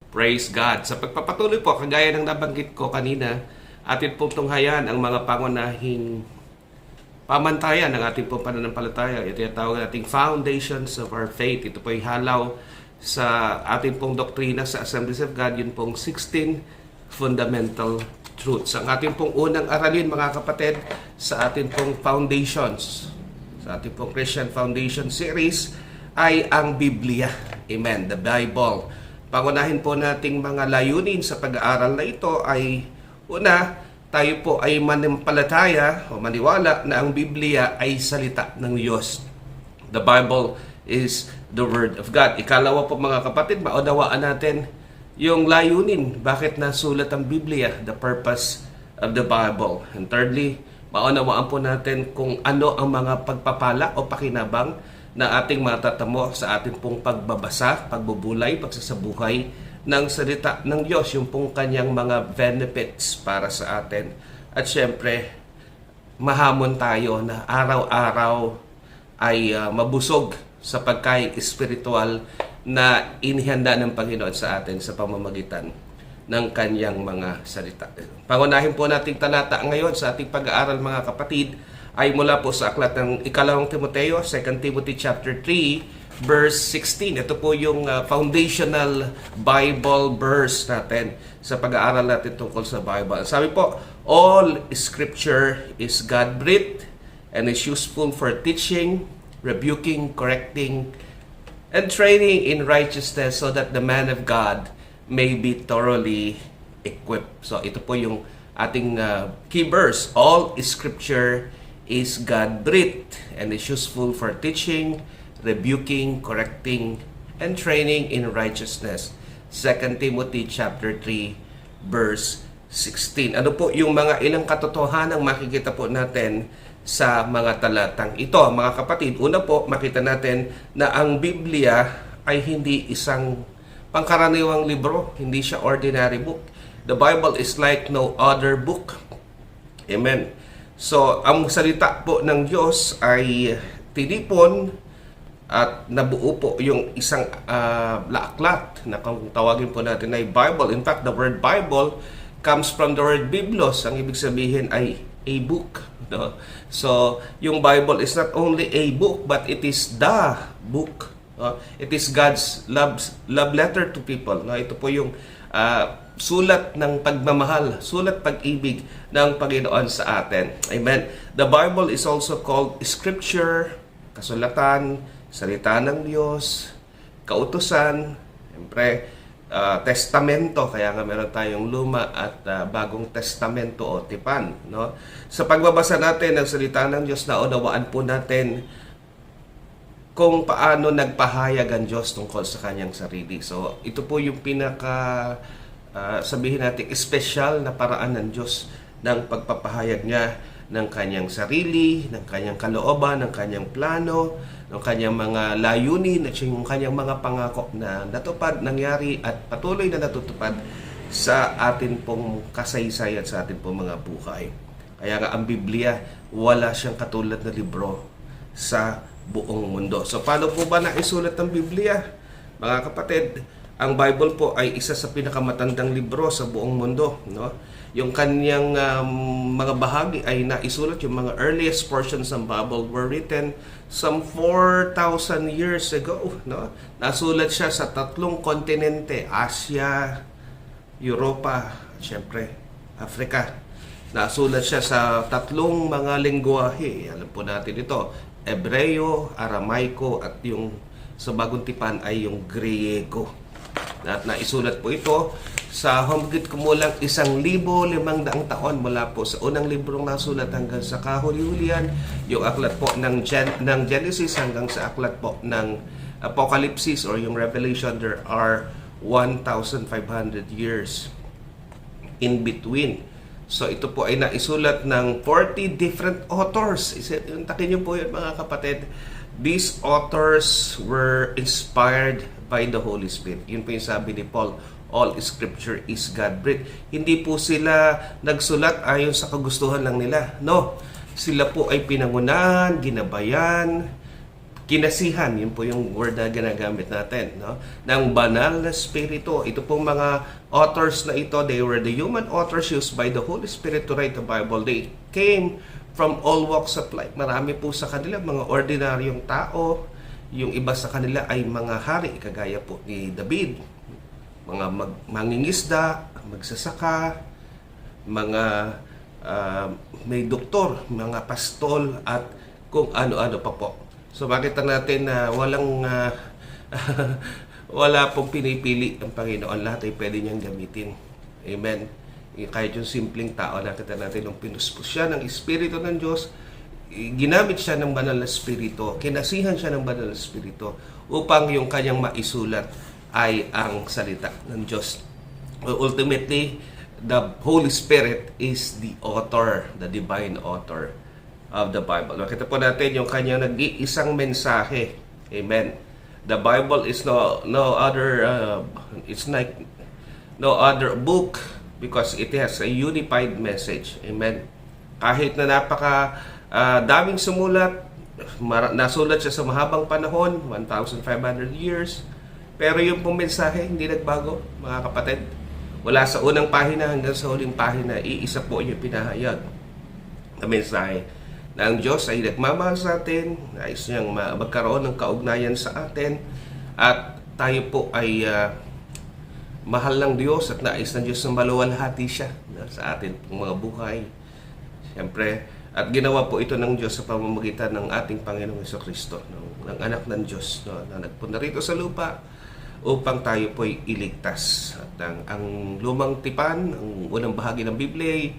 Praise God. Sa pagpapatuloy po, kagaya ng nabanggit ko kanina, atin pong tunghayan ang mga pangunahing pamantayan ng ating pong pananampalataya. Ito yung tawag nating foundations of our faith. Ito po yung halaw sa ating pong doktrina sa Assemblies of God, yun pong 16 fundamental truths. Ang ating pong unang aralin, mga kapatid, sa ating pong foundations, sa ating pong Christian Foundation series, ay ang Biblia. Amen. The Bible. Pangunahin po nating mga layunin sa pag-aaral na ito ay, una, tayo po ay manampalataya o maniwala na ang Biblia ay salita ng Diyos. The Bible is the Word of God. Ikalawa po, mga kapatid, maunawaan natin yung layunin, bakit nasulat ang Biblia, the purpose of the Bible. And thirdly, maunawaan po natin kung ano ang mga pagpapala o pakinabang na ating matatamo sa ating pong pagbabasa, pagbubulay, pagsasabuhay ng salita ng Diyos, yung pong kanyang mga benefits para sa atin. At syempre, mahamon tayo na araw-araw ay mabusog sa pagkain espiritual na inihanda ng Panginoon sa atin sa pamamagitan ng kanyang mga salita. Pangunahin po nating talata ngayon sa ating pag-aaral, mga kapatid, ay mula po sa aklat ng ikalawang Timoteo, 2 Timothy chapter 3, verse 16. Ito po yung foundational Bible verse natin sa pag-aaral natin tungkol sa Bible. Sabi po, all scripture is God-breathed and is useful for teaching, rebuking, correcting, and training in righteousness so that the man of God may be thoroughly equipped. So ito po yung ating key verse. All scripture is God-breathed and is useful for teaching, rebuking, correcting, and training in righteousness. 2 Timothy chapter 3, verse 16. Ano po yung mga ilang katotohanang makikita po natin sa mga talatang ito, mga kapatid? Una po, makita natin na ang Biblia ay hindi isang pangkaraniwang libro, hindi siya ordinary book. The Bible is like no other book. Amen. So, ang salita po ng Diyos ay tinipon at nabuo po yung isang laaklat na kung tawagin po natin ay Bible. In fact, the word Bible comes from the word Biblos. Ang ibig sabihin ay a book. No? So, yung Bible is not only a book, but it is the book. It is God's love letter to people. No? Ito po yung sulat ng pagmamahal, sulat pag-ibig ng Panginoon sa atin. Amen. The Bible is also called Scripture, kasulatan, salita ng Diyos, kautusan, siyempre, testamento, kaya nga meron tayong luma at bagong testamento o tipan. No? Sa pagbabasa natin ng salita ng Diyos, naunawaan po natin kung paano nagpahayag ang Diyos tungkol sa kanyang sarili. So, ito po yung sabihin natin, espesyal na paraan ng Diyos ng pagpapahayag niya ng kanyang sarili, ng kanyang kalooban, ng kanyang plano, ng kanyang mga layunin at yung kanyang mga pangako na natupad, nangyari at patuloy na natutupad sa atin pong kasaysay at sa atin pong mga buhay. Kaya nga ang Biblia, wala siyang katulad na libro sa buong mundo. So paano po ba naisulat ang Biblia? Mga kapatid, ang Bible po ay isa sa pinakamatandang libro sa buong mundo. No? Yung kanyang mga bahagi ay naisulat, yung mga earliest portions ng Bible were written some 4,000 years ago. No? Nasulat siya sa 3 kontinente, Asia, Europa, siyempre, Africa. Nasulat siya sa 3 mga lengguwahe. Alam po natin ito, Hebreo, Aramaiko, at yung sa bagong tipan ay yung Griego. At naisulat po ito sa humigit kumulang 1,500 taon mula po sa unang librong nasulat hanggang sa kahuli-hulihan, yung aklat po ng Genesis hanggang sa aklat po ng Apocalypse or yung Revelation. There are 1,500 years in between. So ito po ay naisulat ng 40 different authors. Takin niyo po yun, mga kapatid. These authors were inspired by the Holy Spirit. Yun po yung sabi ni Paul, all scripture is God-breathed. Hindi po sila nagsulat ayon sa kagustuhan lang nila. No, sila po ay pinangunahan, ginabayan, kinasihan, yun po yung word na ginagamit natin, no? Ng banal na spirito. Ito pong mga authors na ito, they were the human authors used by the Holy Spirit to write the Bible. They came from all walks of life. Marami po sa kanila mga ordinaryong tao. Yung iba sa kanila ay mga hari, kagaya po ni David, mga mangingisda, magsasaka, mga may doktor, mga pastol, at kung ano-ano pa po. So makita natin na walang wala pong pinipili ang Panginoon. Lahat ay pwede niyang gamitin. Amen. Kahit yung simpleng tao, nakita natin nung pinuspos siya ng Espiritu ng Diyos, ginamit siya ng banal na Espiritu, kinasihan siya ng banal na Espiritu upang yung kanyang maisulat ay ang salita ng Diyos. Ultimately, the Holy Spirit is the author, the divine author of the Bible. Makita po natin yung kanyang nag-iisang mensahe. Amen. The Bible is no other it's like no other book because it has a unified message. Amen. Kahit na napaka daming sumulat, nasulat siya sa mahabang panahon, 1,500 years, pero yung pong mensahe hindi nagbago, mga kapatid. Wala sa unang pahina hanggang sa huling pahina, iisa po yung pinahayag na mensahe na ang Diyos ay nagmamahal sa atin, nais niyang magkaroon ng kaugnayan sa atin, at tayo po ay mahal ng Diyos at nais ng Diyos na maluwalhati siya sa atin pong mga buhay. Siyempre, at ginawa po ito ng Diyos sa pamamagitan ng ating Panginoong Jesucristo, ng anak ng Diyos, na nagpunta rito sa lupa upang tayo po'y iligtas. At ang lumang tipan, ang unang bahagi ng Biblia,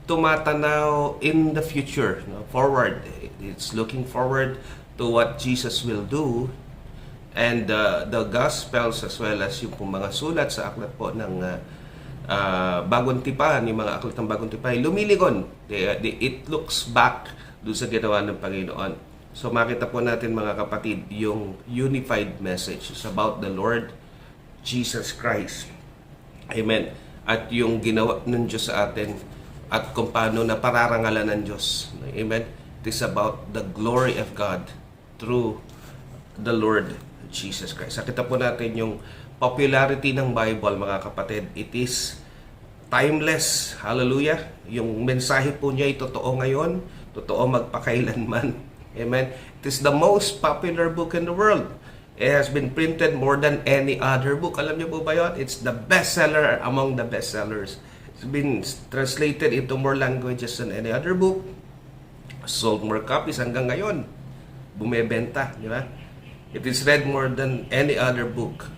tumatanaw in the future, forward. It's looking forward to what Jesus will do. And the Gospels as well as yung mga sulat sa aklat po ng Bagong Tipan, yung mga aklat ng Bagong Tipan, lumiligon. It looks back doon sa ginawa ng Panginoon. So makita po natin, mga kapatid, yung unified message is about the Lord Jesus Christ. Amen. At yung ginawa ng Diyos sa atin at kung paano na pararangalan ng Diyos. Amen. It is about the glory of God through the Lord Jesus Christ. Nakita po natin yung popularity ng Bible, mga kapatid. It is timeless. Hallelujah. Yung mensahe po niya ay totoo ngayon, totoo magpakailanman. Amen. It is the most popular book in the world. It has been printed more than any other book. Alam niyo po ba yun? It's the bestseller among the bestsellers. It's been translated into more languages than any other book. Sold more copies hanggang ngayon. Bumebenta, di ba? It is read more than any other book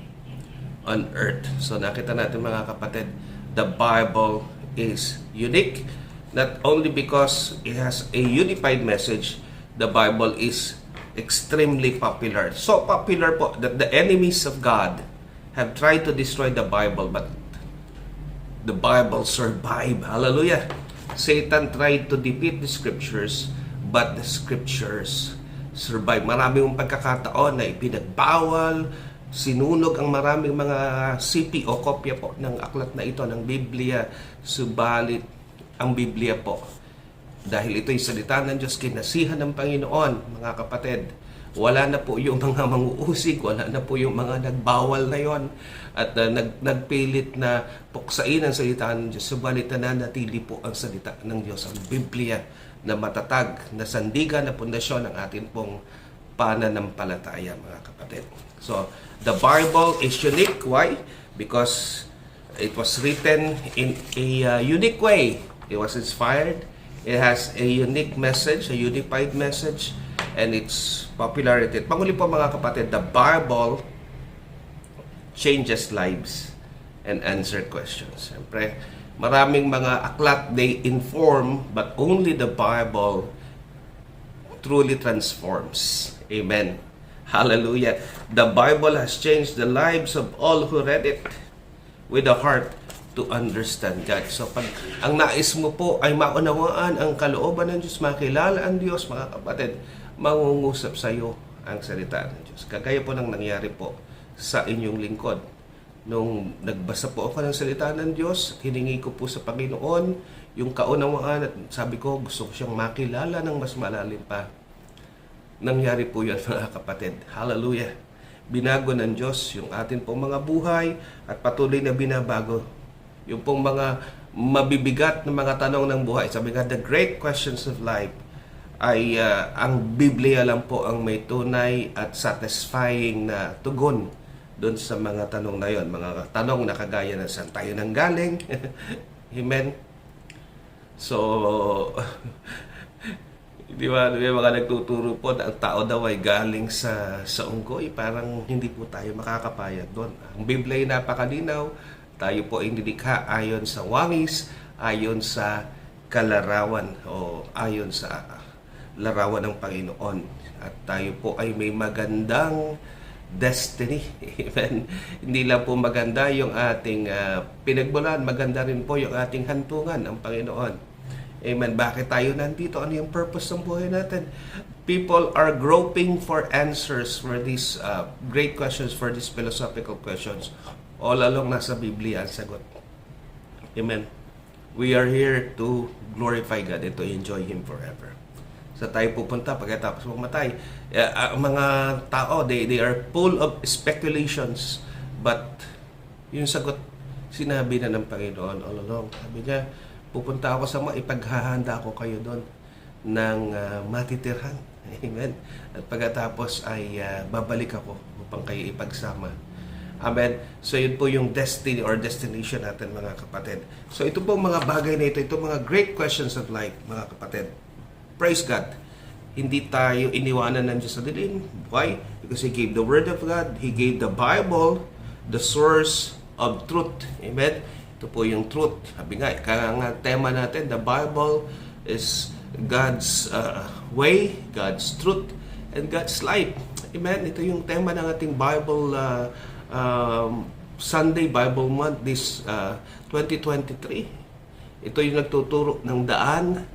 on earth. So nakita natin, mga kapatid, the Bible is unique. Not only because it has a unified message, the Bible is extremely popular. So popular po that the enemies of God have tried to destroy the Bible, but the Bible survived. Hallelujah. Satan tried to defeat the Scriptures, but the Scriptures survived. Maraming pagkakataon na ipinagbawal, sinunog ang maraming mga sipi o kopya po ng aklat na ito ng Biblia. Subalit ang Biblia po, dahil ito'y salita ng Diyos, kinasihan ng Panginoon, mga kapatid, wala na po yung mga manguusig, wala na po yung mga nagbawal na yon at nagpilit na puksain ang salita ng Diyos. Subalit nananatili po ang salita ng Diyos, ang Biblia, na matatag, na sandigan, na pundasyon ng ating pong pananampalataya, mga kapatid. So, the Bible is unique. Why? Because it was written in a unique way. It was inspired. It has a unique message, a unified message, and its popularity. Panghuli po, mga kapatid, the Bible changes lives and answer questions. Siyempre, maraming mga aklat, they inform, but only the Bible truly transforms. Amen. Hallelujah. The Bible has changed the lives of all who read it with a heart to understand God. So pag ang nais mo po ay maunawaan ang kalooban ng Diyos, makilala ang Diyos, mga kapatid, mangungusap sa iyo ang salita ng Diyos. Kagaya po ng nangyari po sa inyong lingkod. Nung nagbasa po ako ng salita ng Diyos, hiningi ko po sa Panginoon yung kaunawaan at sabi ko, gusto ko siyang makilala ng mas malalim pa. nangyari po yan mga kapatid. Hallelujah! Binago ng Diyos yung atin pong mga buhay at patuloy na binabago yung pong mga mabibigat na mga tanong ng buhay. Sabi nga, the great questions of life ay ang Biblia lang po ang may tunay at satisfying na tugon doon sa mga tanong na yon. Mga tanong na kagaya ng saan tayo nanggaling. Amen? So, di ba, may mga nagtuturo po na ang tao daw ay galing sa unggoy. Parang hindi po tayo makakapayag doon. Ang Biblia ay napakalinaw. Tayo po ay nilikha ayon sa wangis, ayon sa kalarawan o ayon sa larawan ng Panginoon. At tayo po ay may magandang destiny. Amen. Hindi lang po maganda yung ating pinagmulan, maganda rin po yung ating hantungan, ang Panginoon. Amen. Bakit tayo nandito? Ano yung purpose ng buhay natin? People are groping for answers for these great questions, for these philosophical questions. All along nasa Biblia ang sagot. Amen. We are here to glorify God and to enjoy Him forever. Sa tayo pupunta pagkatapos mamatay. Ang mga tao, they are full of speculations. But yung sagot, sinabi na ng Panginoon all along. Sabi niya, pupunta ako sa mga ipaghahanda ko kayo doon ng matitirhan. Amen. At pagkatapos ay babalik ako upang kayo ipagsama. Amen. So yun po yung destiny or destination natin mga kapatid. So ito po mga bagay na ito mga great questions of life mga kapatid. Praise God. Hindi tayo iniwanan ng Diyos sa dilim. Why? Because He gave the Word of God. He gave the Bible, the source of truth. Amen. Ito po yung truth. Sabi nga, kaya nga tema natin, the Bible is God's way, God's truth, and God's life. Amen. Ito yung tema ng ating Bible Sunday Bible Month this 2023. Ito yung nagtuturo ng daan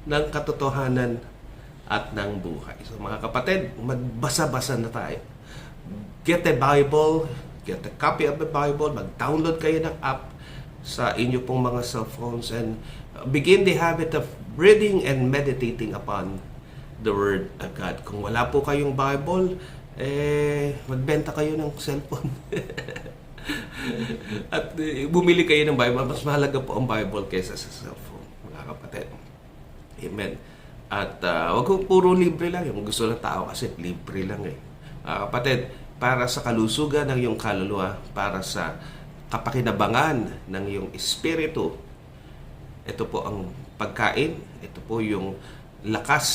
ng katotohanan at ng buhay. So mga kapatid, magbasa-basa na tayo. Get a Bible, get a copy of the Bible, mag-download kayo ng app sa inyo pong mga cellphones and begin the habit of reading and meditating upon the Word of God. Kung wala po kayong Bible, magbenta kayo ng cellphone. At bumili kayo ng Bible. Mas mahalaga po ang Bible kaysa sa cellphone, mga kapatid. Amen. At wag kong puro libre lang. Yung gusto ng tao kasi libre lang eh. Kapatid, para sa kalusugan ng iyong kaluluwa, para sa kapakinabangan ng iyong espiritu, ito po ang pagkain, ito po yung lakas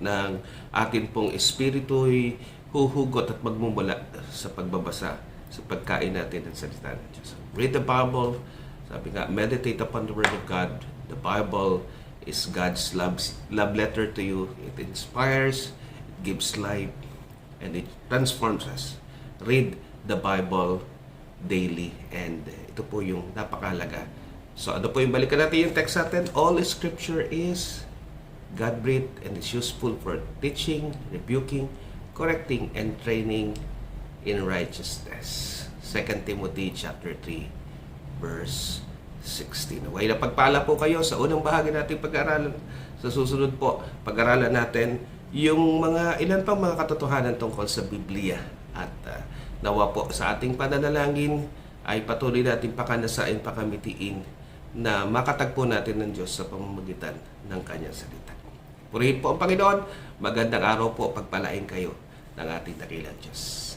ng atin pong espiritu'y huhugot at magmumula sa pagbabasa, sa pagkain natin ng salita ng Diyos. Read the Bible, sabi nga, meditate upon the Word of God. The Bible is God's love letter to you. It inspires, it gives life, and it transforms us. Read the Bible daily, and ito po yung napakahalaga. So ano po yung balikan natin yung text natin? All Scripture is God-breathed and is useful for teaching, rebuking, correcting, and training in righteousness. 2 Timothy chapter 3, verse 16. Okay, napagpala po kayo sa unang bahagi nating pag-aaralan. Sa susunod po, pag-aralan natin yung ilan pang mga katotohanan tungkol sa Biblia. At nawa po sa ating pananalangin ay patuloy natin pakanasain, pakamitiin na makatagpo natin ng Diyos sa pamamagitan ng Kanyang salita. Purihin po ang Panginoon. Magandang araw po, pagpalain kayo ng ating dakilang Diyos.